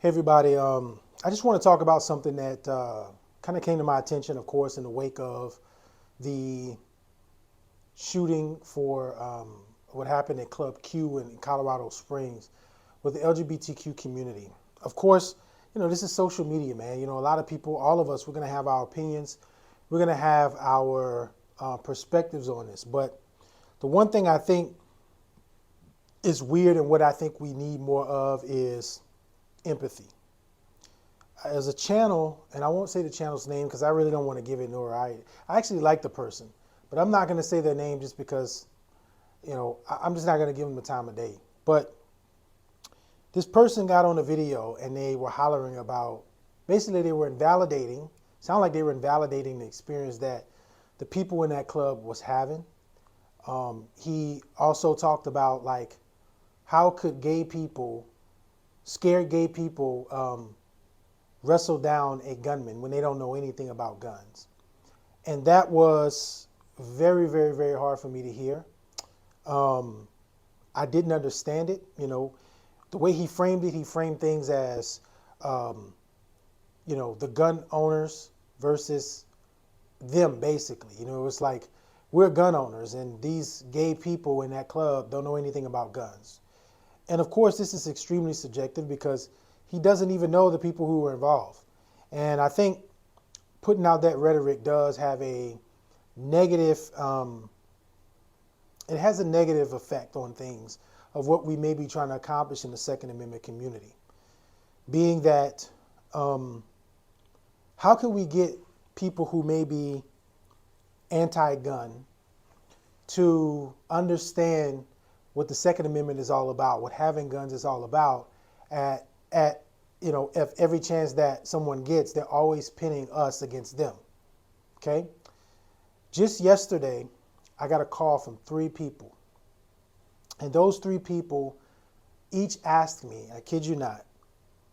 Hey everybody, I just want to talk about something that kind of came to my attention, of course, in the wake of the shooting for what happened at Club Q in Colorado Springs with the LGBTQ community. Of course, this is social media, man. A lot of people, all of us, we're going to have our opinions. We're going to have our perspectives on this. But the one thing I think is weird and what I think we need more of is empathy. As a channel, and I won't say the channel's name because I really don't want to give it notoriety. I actually like the person, but I'm not going to say their name just because, I'm just not going to give them the time of day. But this person got on a video and they were hollering about, basically they were invalidating, sound like they were invalidating the experience that the people in that club was having. He also talked about like, how could scared gay people, wrestle down a gunman when they don't know anything about guns. And that was very, very, very hard for me to hear. I didn't understand it. The way he framed it, he framed things as, the gun owners versus them, basically. It was like, we're gun owners and these gay people in that club don't know anything about guns. And of course, this is extremely subjective because he doesn't even know the people who were involved. And I think putting out that rhetoric does have a negative, it has a negative effect on things of what we may be trying to accomplish in the Second Amendment community. Being that, how can we get people who may be anti-gun to understand what the Second Amendment is all about, what having guns is all about, at if every chance that someone gets, they're always pinning us against them. Okay? Just yesterday, I got a call from 3 people. And those 3 people each asked me, I kid you not,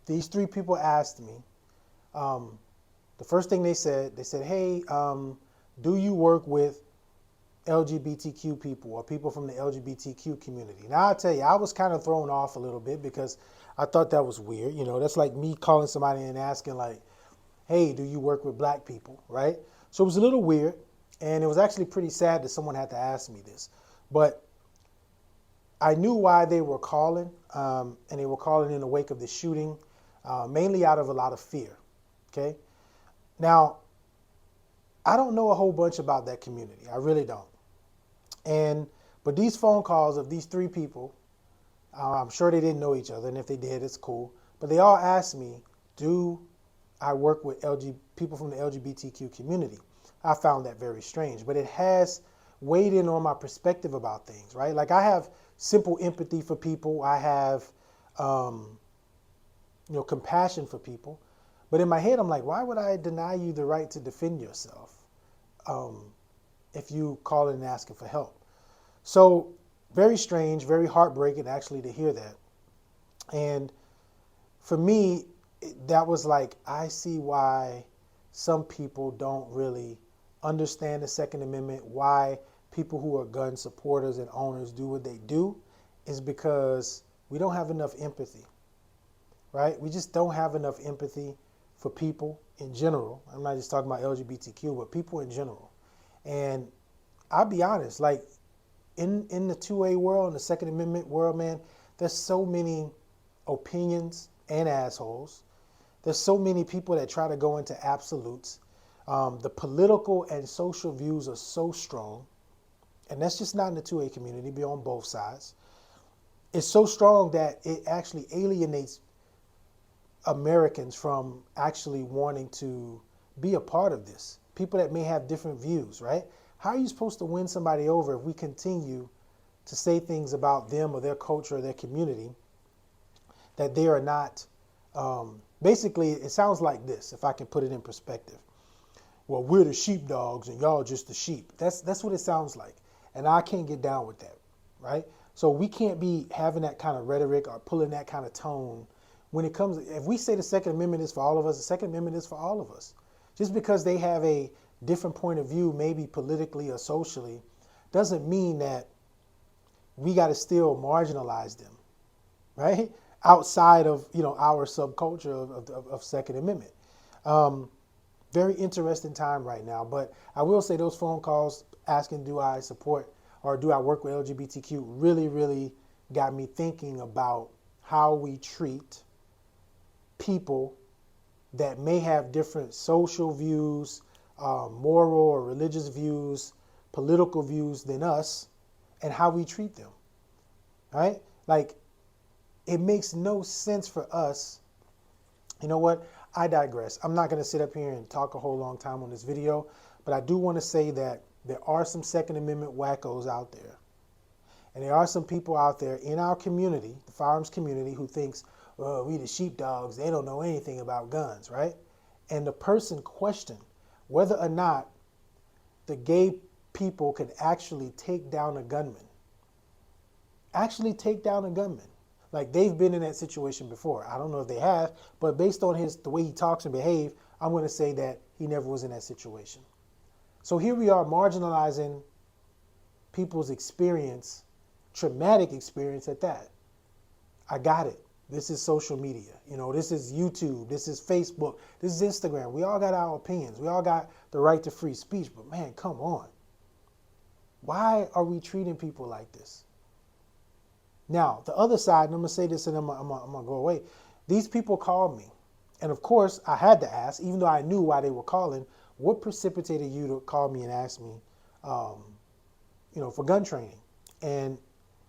these 3 people asked me, the first thing they said, hey, do you work with LGBTQ people or people from the LGBTQ community? Now, I'll tell you, I was kind of thrown off a little bit because I thought that was weird. That's like me calling somebody and asking like, hey, do you work with black people, right? So it was a little weird, and it was actually pretty sad that someone had to ask me this. But I knew why they were calling, and they were calling in the wake of the shooting, mainly out of a lot of fear, okay? Now, I don't know a whole bunch about that community. I really don't. But these phone calls of these 3 people, I'm sure they didn't know each other, and if they did, it's cool. But they all asked me, do I work with people from the LGBTQ community? I found that very strange, but it has weighed in on my perspective about things, right? Like I have simple empathy for people. I have, compassion for people. But in my head, I'm like, why would I deny you the right to defend yourself if you call in and asking for help? So very strange, very heartbreaking actually to hear that. And for me, that was like, I see why some people don't really understand the Second Amendment, why people who are gun supporters and owners do what they do, is because we don't have enough empathy, right? We just don't have enough empathy for people in general. I'm not just talking about LGBTQ, but people in general. And I'll be honest, like in the 2A world, in the Second Amendment world, man, there's so many opinions and assholes. There's so many people that try to go into absolutes. The political and social views are so strong. And that's just not in the 2A community, be on both sides. It's so strong that it actually alienates Americans from actually wanting to be a part of this. People that may have different views, right? How are you supposed to win somebody over if we continue to say things about them or their culture or their community that they are not, basically it sounds like this, if I can put it in perspective. Well, we're the sheepdogs and y'all just the sheep. That's what it sounds like. And I can't get down with that, right? So we can't be having that kind of rhetoric or pulling that kind of tone when it comes, if we say the Second Amendment is for all of us, the Second Amendment is for all of us. Just because they have a different point of view, maybe politically or socially, doesn't mean that we got to still marginalize them, right? outside of our subculture of Second Amendment. Very interesting time right now. But I will say those phone calls asking, do I support or do I work with LGBTQ, really, really got me thinking about how we treat people that may have different social views, moral or religious views, political views than us, and how we treat them, right? Like, it makes no sense for us. You know what? I digress. I'm not going to sit up here and talk a whole long time on this video, but I do want to say that there are some Second Amendment wackos out there. And there are some people out there in our community, the firearms community, who thinks, well, we the sheepdogs, they don't know anything about guns, right? And the person questioned whether or not the gay people could actually take down a gunman. Actually take down a gunman. Like, they've been in that situation before. I don't know if they have, but based on the way he talks and behaves, I'm going to say that he never was in that situation. So here we are marginalizing people's experience, traumatic experience at that. I got it. This is social media. This is YouTube. This is Facebook. This is Instagram. We all got our opinions. We all got the right to free speech. But man, come on. Why are we treating people like this? Now, the other side, and I'm going to say this and I'm going to go away. These people called me. And of course, I had to ask, even though I knew why they were calling, what precipitated you to call me and ask me, for gun training? And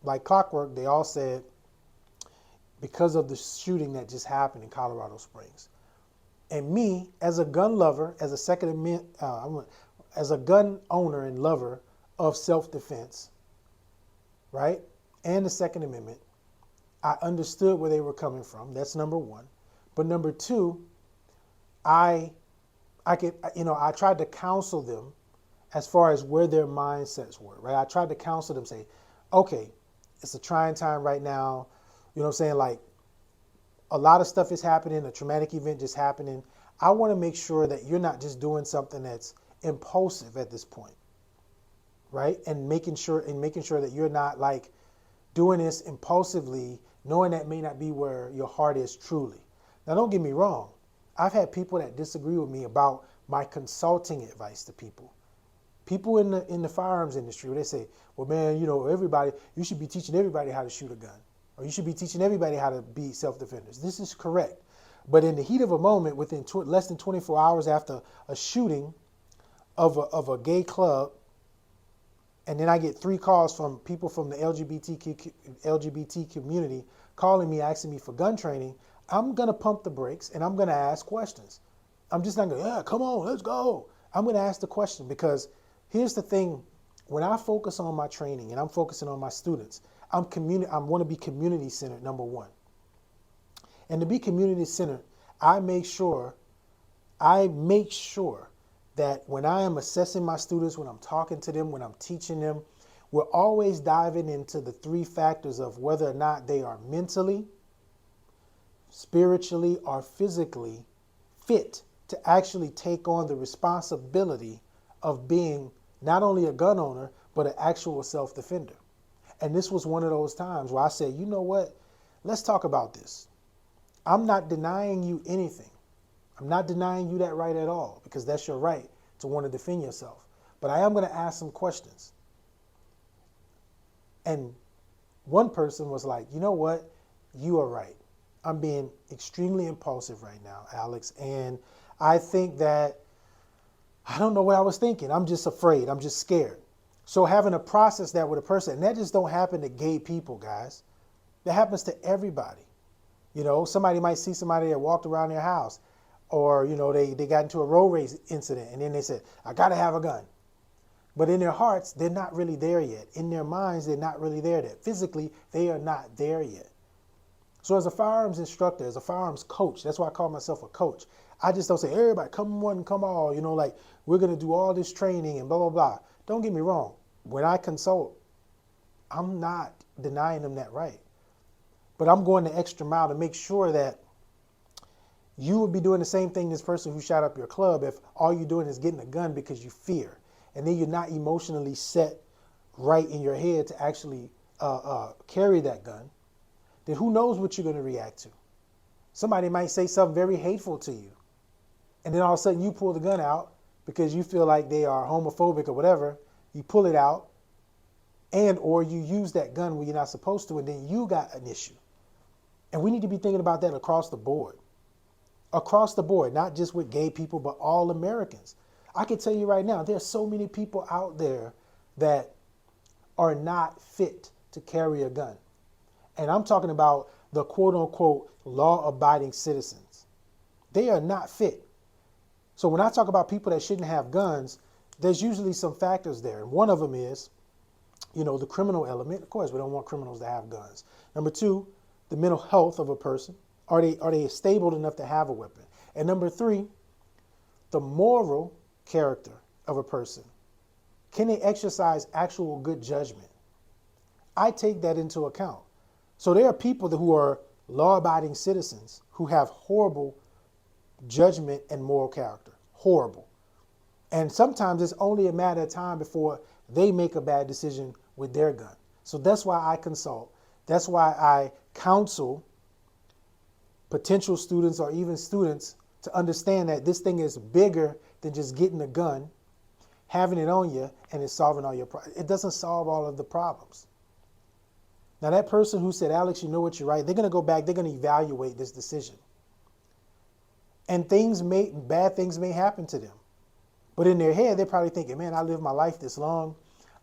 like clockwork, they all said, because of the shooting that just happened in Colorado Springs. And me, as a gun lover, as a gun owner and lover of self-defense, right? And the Second Amendment, I understood where they were coming from. That's number one. But number two, I tried to counsel them as far as where their mindsets were, right? I tried to counsel them, say, okay, it's a trying time right now. You know what I'm saying? Like, a lot of stuff is happening, a traumatic event just happening. I want to make sure that you're not just doing something that's impulsive at this point, right? And making sure that you're not like doing this impulsively, knowing that may not be where your heart is truly. Now, don't get me wrong. I've had people that disagree with me about my consulting advice to people. People in the firearms industry, where they say, well, man, you should be teaching everybody how to shoot a gun. Or you should be teaching everybody how to be self-defenders. This is correct. But in the heat of a moment, within less than 24 hours after a shooting of a gay club, and then I get 3 calls from people from the LGBT community calling me, asking me for gun training, I'm going to pump the brakes and I'm going to ask questions. I'm just not going to, yeah, come on, let's go. I'm going to ask the question, because here's the thing. When I focus on my training and I'm focusing on my students, I want to be community centered, number one. And to be community centered, I make sure that when I am assessing my students, when I'm talking to them, when I'm teaching them, we're always diving into the 3 factors of whether or not they are mentally, spiritually, or physically fit to actually take on the responsibility of being not only a gun owner, but an actual self-defender. And this was one of those times where I said, you know what? Let's talk about this. I'm not denying you anything. I'm not denying you that right at all, because that's your right to want to defend yourself. But I am going to ask some questions. And one person was like, you know what? You are right. I'm being extremely impulsive right now, Alex. And I think that, I don't know what I was thinking. I'm just afraid. I'm just scared. So having to process that with a person, and that just don't happen to gay people, guys. That happens to everybody. Somebody might see somebody that walked around their house, or, they got into a road race incident, and then they said, I got to have a gun. But in their hearts, they're not really there yet. In their minds, they're not really there yet. Physically, they are not there yet. So as a firearms instructor, as a firearms coach, that's why I call myself a coach. I just don't say, everybody, come one, come all, like, we're going to do all this training and blah, blah, blah. Don't get me wrong. When I consult, I'm not denying them that right. But I'm going the extra mile to make sure that you would be doing the same thing this person who shot up your club if all you're doing is getting a gun because you fear. And then you're not emotionally set right in your head to actually carry that gun. then who knows what you're going to react to. Somebody might say something very hateful to you. And then all of a sudden you pull the gun out because you feel like they are homophobic or whatever. You pull it out or you use that gun when you're not supposed to, and then you got an issue. And we need to be thinking about that across the board. Across the board, not just with gay people, but all Americans. I can tell you right now, there's so many people out there that are not fit to carry a gun. And I'm talking about the quote unquote law-abiding citizens. They are not fit. So when I talk about people that shouldn't have guns, there's usually some factors there. And one of them is, the criminal element. Of course, we don't want criminals to have guns. Number two, the mental health of a person. Are they stable enough to have a weapon? And number three, the moral character of a person. Can they exercise actual good judgment? I take that into account. So there are people who are law-abiding citizens who have horrible judgment and moral character. Horrible. And sometimes it's only a matter of time before they make a bad decision with their gun. So that's why I consult. That's why I counsel potential students or even students to understand that this thing is bigger than just getting a gun, having it on you, and it's solving all your problems. It doesn't solve all of the problems. Now that person who said, Alex, you know what, you're right, they're going to go back, they're going to evaluate this decision. And bad things may happen to them. But in their head, they're probably thinking, man, I lived my life this long.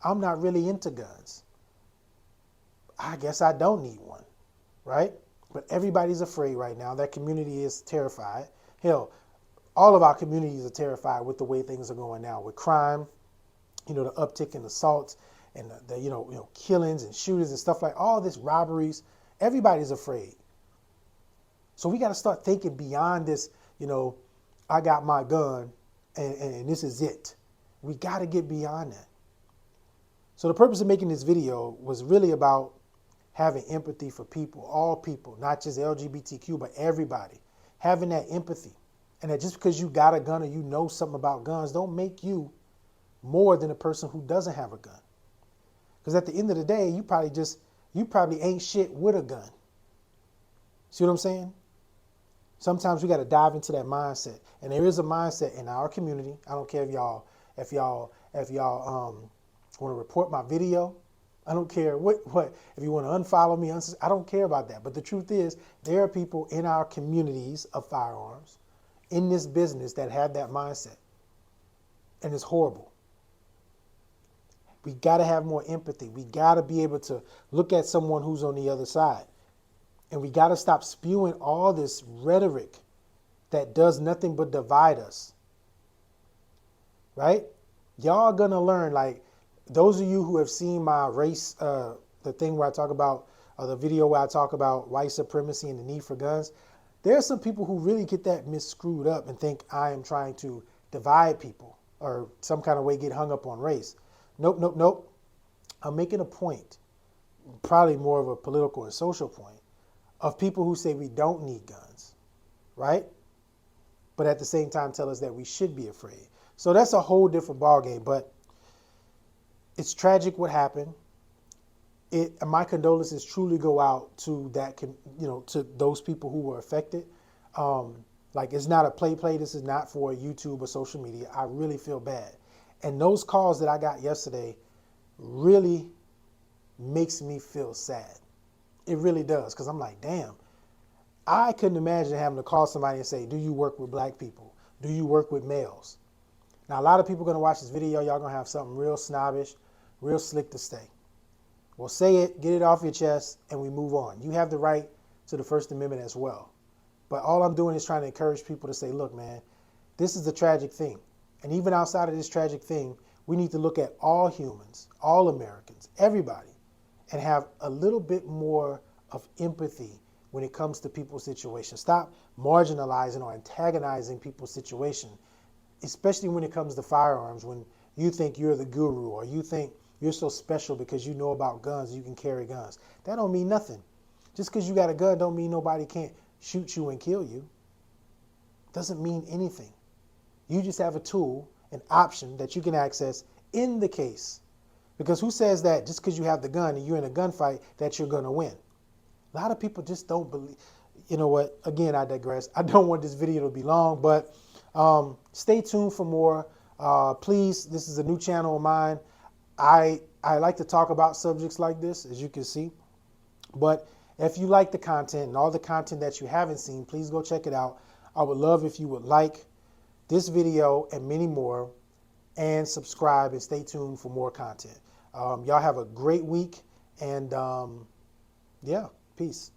I'm not really into guns. I guess I don't need one, right? But everybody's afraid right now. That community is terrified. Hell, all of our communities are terrified with the way things are going now, with crime, the uptick in assaults and the killings and shootings and stuff like all this, robberies. Everybody's afraid. So we got to start thinking beyond this, I got my gun and this is it. We got to get beyond that. So the purpose of making this video was really about having empathy for people, all people, not just LGBTQ, but everybody. Having that empathy. And that just because you got a gun or you know something about guns don't make you more than a person who doesn't have a gun. Because at the end of the day, you probably ain't shit with a gun. See what I'm saying? Sometimes we got to dive into that mindset. And there is a mindset in our community. I don't care if y'all want to report my video. I don't care what if you want to unfollow me. I don't care about that. But the truth is, there are people in our communities of firearms, in this business, that have that mindset. And it's horrible. We got to have more empathy. We got to be able to look at someone who's on the other side. And we got to stop spewing all this rhetoric that does nothing but divide us. Right? Y'all going to learn, like, those of you who have seen my race, the thing where I talk about, the video where I talk about white supremacy and the need for guns, there are some people who really get that screwed up and think I am trying to divide people or some kind of way get hung up on race. Nope. I'm making a point, probably more of a political and social point, of people who say we don't need guns, right? But at the same time tell us that we should be afraid. So that's a whole different ballgame, but it's tragic what happened. My condolences truly go out to that, to those people who were affected. Like, it's not a play. This is not for YouTube or social media. I really feel bad. And those calls that I got yesterday really makes me feel sad. It really does, because I'm like, damn, I couldn't imagine having to call somebody and say, do you work with black people? Do you work with males? Now, a lot of people are going to watch this video. Y'all going to have something real snobbish, real slick to say. Well, say it, get it off your chest, and we move on. You have the right to the First Amendment as well. But all I'm doing is trying to encourage people to say, look, man, this is a tragic thing. And even outside of this tragic thing, we need to look at all humans, all Americans, everybody, and have a little bit more of empathy when it comes to people's situations. Stop marginalizing or antagonizing people's situation, especially when it comes to firearms, when you think you're the guru or you think you're so special because you know about guns, you can carry guns. That don't mean nothing. Just because you got a gun don't mean nobody can't shoot you and kill you. Doesn't mean anything. You just have a tool, an option that you can access in the case. Because who says that just because you have the gun and you're in a gunfight that you're going to win? A lot of people just don't believe. You know what? Again, I digress. I don't want this video to be long, but stay tuned for more. Please, this is a new channel of mine. I like to talk about subjects like this, as you can see. But if you like the content and all the content that you haven't seen, please go check it out. I would love if you would like this video and many more, and subscribe and stay tuned for more content. Y'all have a great week, and yeah, peace.